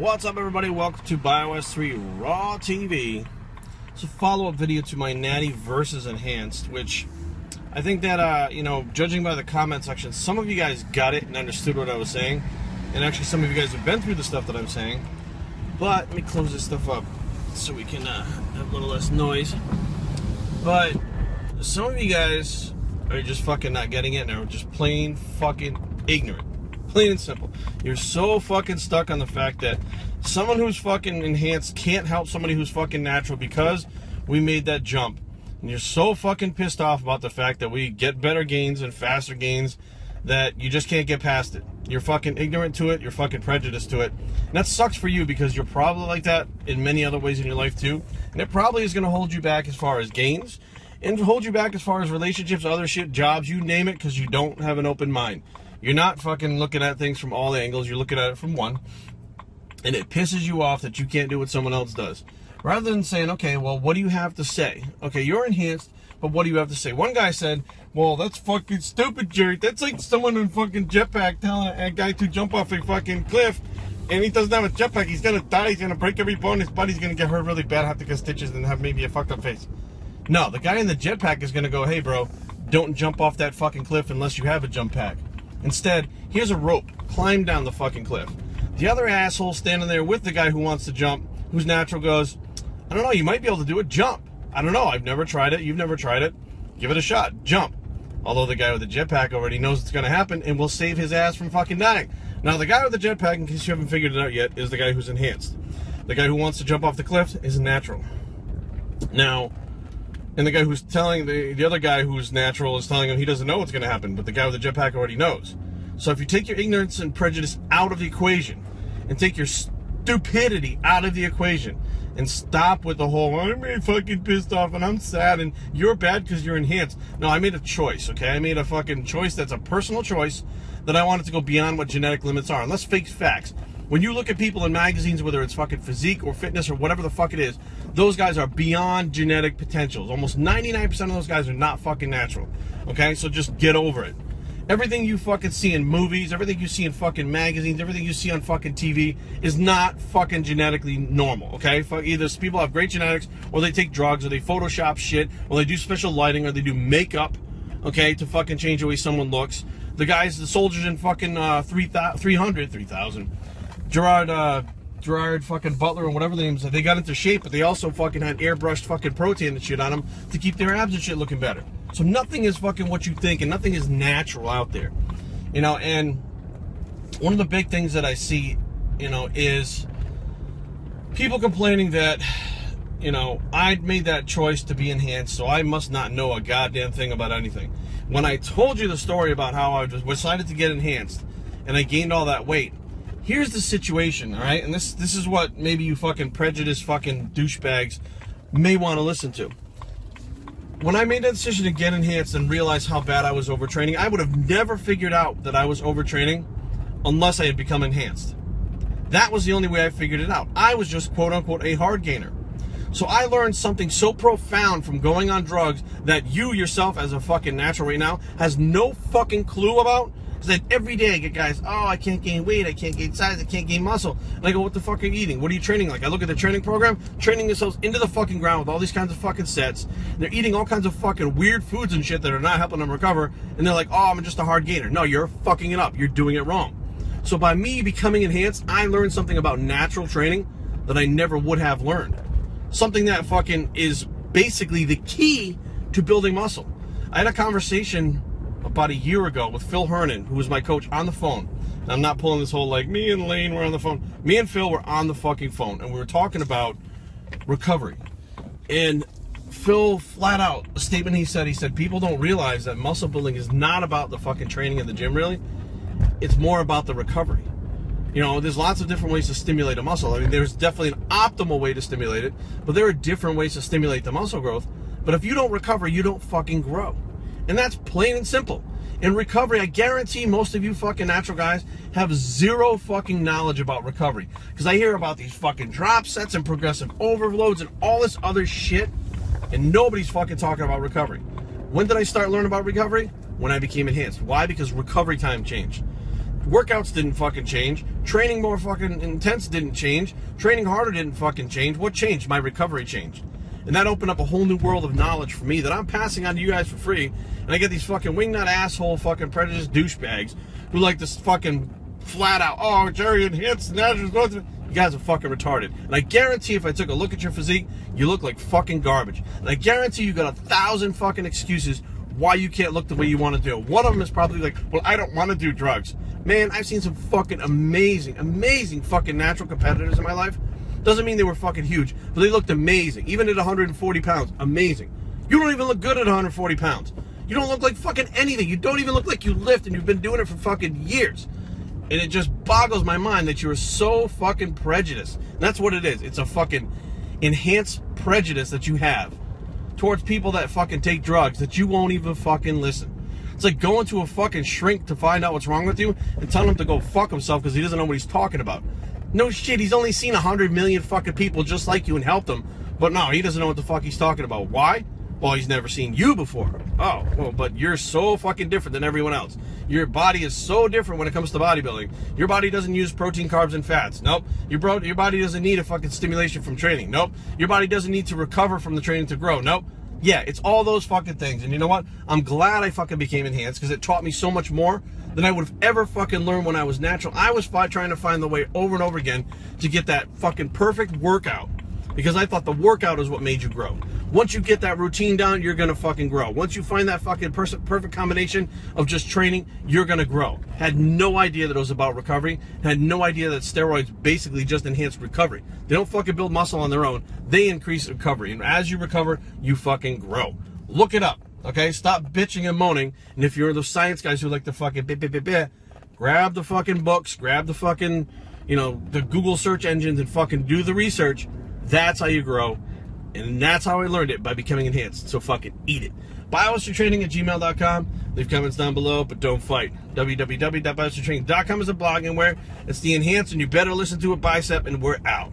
What's up, everybody? Welcome to Bios3 Raw TV. It's a follow-up video to my Natty versus Enhanced, which I think that, judging by the comment section, some of you guys got it and understood what I was saying. And actually, some of you guys have been through the stuff that I'm saying. But let me close this stuff up so we can have a little less noise. But some of you guys are just fucking not getting it and are just plain fucking ignorant. Plain and simple. You're so fucking stuck on the fact that someone who's fucking enhanced can't help somebody who's fucking natural because we made that jump. And you're so fucking pissed off about the fact that we get better gains and faster gains that you just can't get past it. You're fucking ignorant to it. You're fucking prejudiced to it. And that sucks for you because you're probably like that in many other ways in your life too. And it probably is going to hold you back as far as gains and hold you back as far as relationships, other shit, jobs, you name it, because you don't have an open mind. You're not fucking looking at things from all angles. You're looking at it from one. And it pisses you off that you can't do what someone else does. Rather than saying, okay, well, what do you have to say? Okay, you're enhanced, but what do you have to say? One guy said, well, that's fucking stupid, Jerry. That's like someone in fucking jetpack telling a guy to jump off a fucking cliff, and he doesn't have a jetpack. He's going to die. He's going to break every bone. His body's going to get hurt really bad, have to get stitches, and have maybe a fucked up face. No, the guy in the jetpack is going to go, hey, bro, don't jump off that fucking cliff unless you have a jump pack. Instead, here's a rope. Climb down the fucking cliff. The other asshole standing there with the guy who wants to jump, who's natural, goes, I don't know, you might be able to do it. Jump. I don't know. I've never tried it. You've never tried it. Give it a shot. Jump. Although the guy with the jetpack already knows it's going to happen and will save his ass from fucking dying. Now, the guy with the jetpack, in case you haven't figured it out yet, is the guy who's enhanced. The guy who wants to jump off the cliff is natural. Now, and the guy who's telling, the other guy who's natural is telling him he doesn't know what's going to happen, but the guy with the jetpack already knows. So if you take your ignorance and prejudice out of the equation, and take your stupidity out of the equation, and stop with the whole, I'm really fucking pissed off, and I'm sad, and you're bad because you're enhanced. No, I made a choice, okay? I made a fucking choice that's a personal choice that I wanted to go beyond what genetic limits are. And let's face facts. When you look at people in magazines, whether it's fucking physique or fitness or whatever the fuck it is, those guys are beyond genetic potentials. Almost 99% of those guys are not fucking natural. Okay? So just get over it. Everything you fucking see in movies, everything you see in fucking magazines, everything you see on fucking TV is not fucking genetically normal, okay? Either people have great genetics, or they take drugs, or they Photoshop shit, or they do special lighting, or they do makeup, okay, to fucking change the way someone looks. The guys, the soldiers in fucking 3,000, Gerard fucking Butler or whatever the names are, they got into shape, but they also fucking had airbrushed fucking protein and shit on them to keep their abs and shit looking better. So nothing is fucking what you think, and nothing is natural out there. And one of the big things that I see, is people complaining that, I made that choice to be enhanced, so I must not know a goddamn thing about anything. When I told you the story about how I just decided to get enhanced, and I gained all that weight, here's the situation, all right? And this is what maybe you fucking prejudiced fucking douchebags may want to listen to. When I made that decision to get enhanced and realize how bad I was overtraining, I would have never figured out that I was overtraining unless I had become enhanced. That was the only way I figured it out. I was just, quote unquote, a hard gainer. So I learned something so profound from going on drugs that you yourself, as a fucking natural right now, has no fucking clue about. That every day I get guys, oh, I can't gain weight, I can't gain size, I can't gain muscle. And I go, what the fuck are you eating? What are you training like? I look at the training program, training themselves into the fucking ground with all these kinds of fucking sets. And they're eating all kinds of fucking weird foods and shit that are not helping them recover. And they're like, oh, I'm just a hard gainer. No, you're fucking it up. You're doing it wrong. So by me becoming enhanced, I learned something about natural training that I never would have learned. Something that fucking is basically the key to building muscle. I had a conversation about a year ago with Phil Hernan, who was my coach, on the phone. And I'm not pulling this whole, like, me and Lane were on the phone. Me and Phil were on the fucking phone, and we were talking about recovery. And Phil, flat out, a statement he said, people don't realize that muscle building is not about the fucking training in the gym, really. It's more about the recovery. There's lots of different ways to stimulate a muscle. I mean, there's definitely an optimal way to stimulate it, but there are different ways to stimulate the muscle growth. But if you don't recover, you don't fucking grow. And that's plain and simple. In recovery, I guarantee most of you fucking natural guys have zero fucking knowledge about recovery. Because I hear about these fucking drop sets and progressive overloads and all this other shit, and nobody's fucking talking about recovery. When did I start learning about recovery? When I became enhanced. Why? Because recovery time changed. Workouts didn't fucking change. Training more fucking intense didn't change. Training harder didn't fucking change. What changed? My recovery changed. And that opened up a whole new world of knowledge for me that I'm passing on to you guys for free. And I get these fucking wingnut asshole fucking prejudiced douchebags who like this fucking flat out, oh, Jerry enhanced natural growth. You guys are fucking retarded. And I guarantee if I took a look at your physique, you look like fucking garbage. And I guarantee you got 1,000 fucking excuses why you can't look the way you want to do. One of them is probably like, well, I don't want to do drugs. Man, I've seen some fucking amazing fucking natural competitors in my life. Doesn't mean they were fucking huge, but they looked amazing. Even at 140 pounds, amazing. You don't even look good at 140 pounds. You don't look like fucking anything. You don't even look like you lift, and you've been doing it for fucking years. And it just boggles my mind that you are so fucking prejudiced. And that's what it is. It's a fucking enhanced prejudice that you have towards people that fucking take drugs, that you won't even fucking listen. It's like going to a fucking shrink to find out what's wrong with you and telling him to go fuck himself because he doesn't know what he's talking about. No shit, he's only seen 100 million fucking people just like you and helped him. But no, he doesn't know what the fuck he's talking about. Why? Well, he's never seen you before. Oh, well, but you're so fucking different than everyone else. Your body is so different when it comes to bodybuilding. Your body doesn't use protein, carbs, and fats. Nope. Your body doesn't need a fucking stimulation from training. Nope. Your body doesn't need to recover from the training to grow. Nope. Yeah, it's all those fucking things. And you know what? I'm glad I fucking became enhanced because it taught me so much more than I would have ever fucking learned when I was natural. I was trying to find the way over and over again to get that fucking perfect workout because I thought the workout is what made you grow. Once you get that routine down, you're gonna fucking grow. Once you find that fucking perfect combination of just training, you're gonna grow. Had no idea that it was about recovery. Had no idea that steroids basically just enhance recovery. They don't fucking build muscle on their own. They increase recovery. And as you recover, you fucking grow. Look it up, okay? Stop bitching and moaning. And if you're those science guys who like to fucking grab the fucking books, grab the fucking, the Google search engines and fucking do the research. That's how you grow. And that's how I learned it, by becoming enhanced. So fucking eat it. Bios3training@gmail.com. Leave comments down below, but don't fight. www.bios3training.com is a blog and where it's the enhanced, and you better listen to a bicep, and we're out.